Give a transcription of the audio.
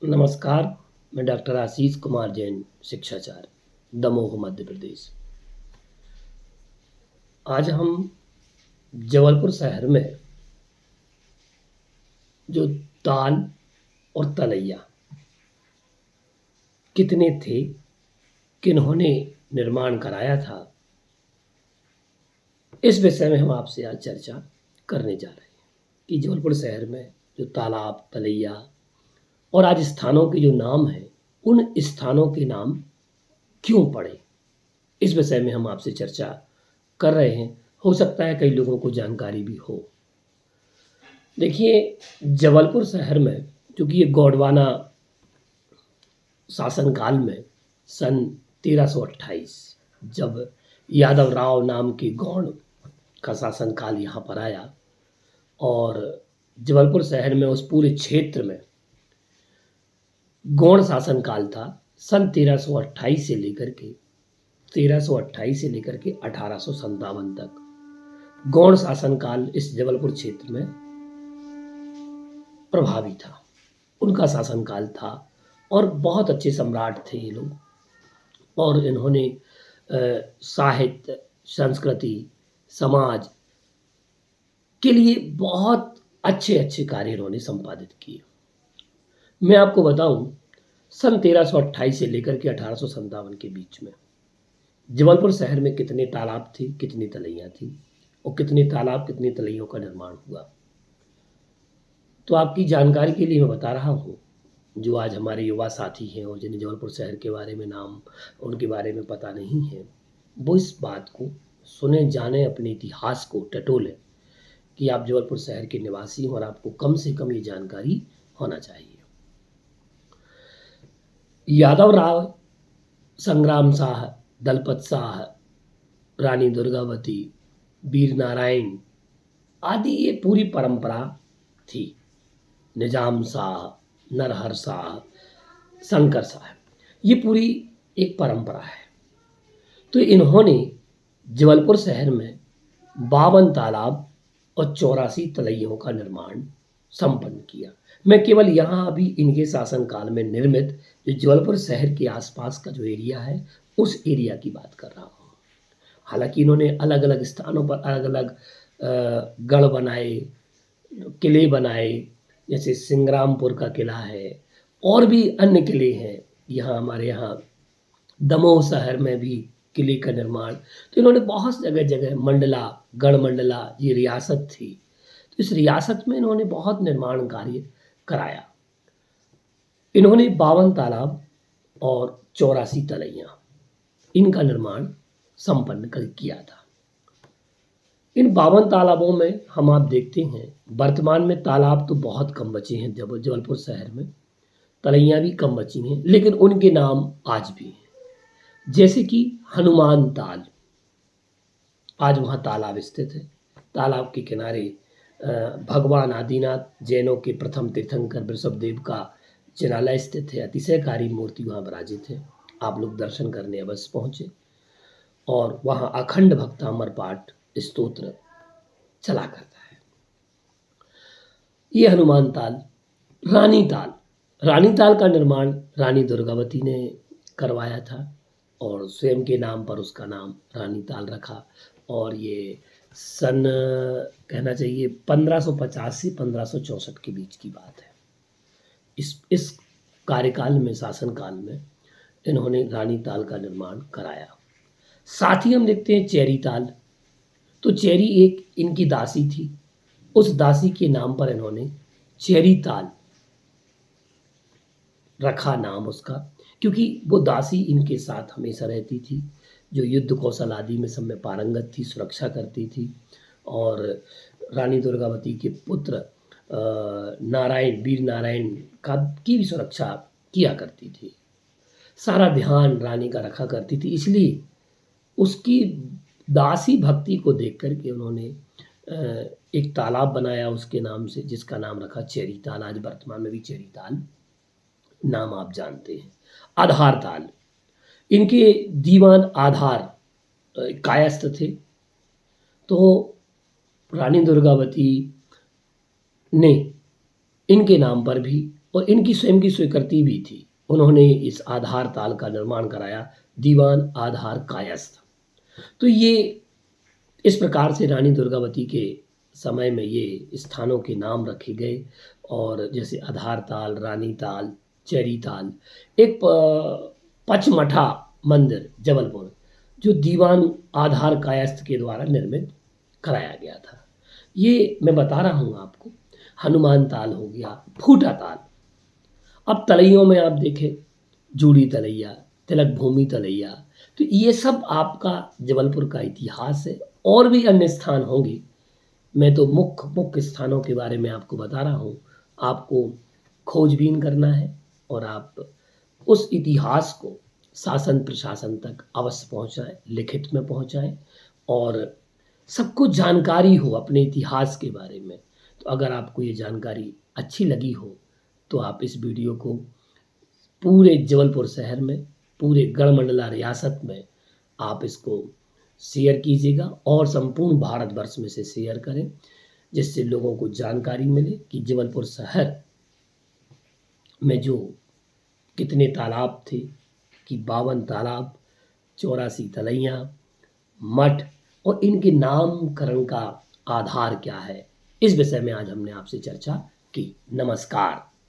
नमस्कार, मैं डॉक्टर आशीष कुमार जैन, शिक्षाचार्य, दमोह, मध्य प्रदेश। आज हम जबलपुर शहर में जो ताल और तलैया कितने थे, किन्होंने निर्माण कराया था, इस विषय में हम आपसे आज चर्चा करने जा रहे हैं कि जबलपुर शहर में जो तालाब, तलैया और आज स्थानों के जो नाम हैं, उन स्थानों के नाम क्यों पड़े? इस विषय में हम आपसे चर्चा कर रहे हैं। हो सकता है कई लोगों को जानकारी भी हो। देखिए, जबलपुर शहर में चूँकि ये गोंडवाना शासनकाल में सन 1328 जब यादव राव नाम के गौंड का शासनकाल यहाँ पर आया और जबलपुर शहर में उस पूरे क्षेत्र में गौंड शासनकाल था सन 1328 से लेकर के 1857 तक गौड़ शासनकाल इस जबलपुर क्षेत्र में प्रभावी था। उनका शासनकाल था और बहुत अच्छे सम्राट थे ये लोग और इन्होंने साहित्य, संस्कृति, समाज के लिए बहुत अच्छे कार्य इन्होंने संपादित किए। मैं आपको बताऊं, सन 1328 से लेकर के 1857 के बीच में जबलपुर शहर में कितने तालाब थे, कितनी तलैया थी और कितने तालाब, कितनी तलैयों का निर्माण हुआ। तो आपकी जानकारी के लिए मैं बता रहा हूँ, जो आज हमारे युवा साथी हैं और जिन्हें जबलपुर शहर के बारे में उनके बारे में पता नहीं है, वो इस बात को सुने, जाने, अपने इतिहास को टटोलें कि आप जबलपुर शहर के निवासी हैं और आपको कम से कम ये जानकारी होना चाहिए। यादव राव, संग्राम शाह, दलपत शाह, रानी दुर्गावती, वीर नारायण आदि ये पूरी परंपरा थी। निजाम शाह, नरहर शाह, शंकर शाह, ये पूरी एक परंपरा है। तो इन्होंने जबलपुर शहर में 52 तालाब और 84 तलैयों का निर्माण संपन्न किया। मैं केवल यहाँ अभी इनके शासनकाल में निर्मित जो जबलपुर शहर के आसपास का जो एरिया है, उस एरिया की बात कर रहा हूँ। हालांकि इन्होंने अलग अलग स्थानों पर अलग अलग गढ़ बनाए, किले बनाए, जैसे सिंग्रामपुर का किला है और भी अन्य किले हैं। यहाँ हमारे यहाँ दमोह शहर में भी किले का निर्माण, तो इन्होंने बहुत जगह जगह मंडला, गढ़ मंडला ये रियासत थी, तो इस रियासत में इन्होंने बहुत निर्माण कार्य कराया। इन्होंने 52 तालाब और 84 तलैया इनका निर्माण संपन्न कर किया था। इन 52 तालाबों में हम आप देखते हैं वर्तमान में तालाब तो बहुत कम बचे हैं जबलपुर शहर में, तलैया भी कम बची हैं, लेकिन उनके नाम आज भी हैं। जैसे कि हनुमान ताल, आज वहाँ तालाब स्थित है। तालाब के किनारे भगवान आदिनाथ जैनों के प्रथम तीर्थंकर वृषभदेव का जिनालय स्थित है। अतिशयकारी मूर्ति वहाँ विराजित है। आप लोग दर्शन करने अवश्य पहुँचे और वहाँ अखंड भक्तामर पाठ स्तोत्र चला करता है। ये हनुमान ताल। रानी ताल का निर्माण रानी दुर्गावती ने करवाया था और स्वयं के नाम पर उसका नाम रानी ताल रखा और ये सन कहना चाहिए 1550 से 1564 के बीच की बात है। इस कार्यकाल में, शासनकाल में इन्होंने रानी ताल का निर्माण कराया। साथ ही हम देखते हैं चेरी ताल। तो चेरी एक इनकी दासी थी, उस दासी के नाम पर इन्होंने चेरी ताल रखा नाम उसका, क्योंकि वो दासी इनके साथ हमेशा रहती थी, जो युद्ध कौशल आदि में सब में पारंगत थी, सुरक्षा करती थी और रानी दुर्गावती के पुत्र नारायण, वीर नारायण की भी सुरक्षा किया करती थी। सारा ध्यान रानी का रखा करती थी, इसलिए उसकी दासी भक्ति को देख कर के उन्होंने एक तालाब बनाया उसके नाम से, जिसका नाम रखा चेरी ताल। आज वर्तमान में भी चेरी ताल नाम आप जानते हैं। आधार ताल, इनके दीवान आधार कायस्थ थे, तो रानी दुर्गावती ने इनके नाम पर भी और इनकी स्वयं की स्वीकृति भी थी। उन्होंने इस आधार ताल का निर्माण कराया, दीवान आधार कायस्थ। तो ये इस प्रकार से रानी दुर्गावती के समय में ये स्थानों के नाम रखे गए। और जैसे आधार ताल, रानी ताल, चेरी ताल, एक पचमढ़ा मंदिर जबलपुर, जो दीवान आधार कायस्थ के द्वारा निर्मित कराया गया था। ये मैं बता रहा हूँ आपको। हनुमान ताल हो गया, फूटा ताल। अब तलैयों में आप देखें, जूड़ी तलैया, तिलक भूमि तलैया, तो ये सब आपका जबलपुर का इतिहास है। और भी अन्य स्थान होंगे, मैं तो मुख्य मुख्य स्थानों के बारे में आपको बता रहा हूँ। आपको खोजबीन करना है और आप उस इतिहास को शासन प्रशासन तक अवश्य पहुँचाएँ, लिखित में पहुँचाएँ और सबको जानकारी हो अपने इतिहास के बारे में। तो अगर आपको ये जानकारी अच्छी लगी हो तो आप इस वीडियो को पूरे जबलपुर शहर में, पूरे गढ़मंडला रियासत में आप इसको शेयर कीजिएगा और संपूर्ण भारतवर्ष में से शेयर करें, जिससे लोगों को जानकारी मिले कि जबलपुर शहर में जो कितने तालाब थे, कि 52 तालाब, 84 तलैया, मठ और इनके नामकरण का आधार क्या है। इस विषय में आज हमने आपसे चर्चा की। नमस्कार।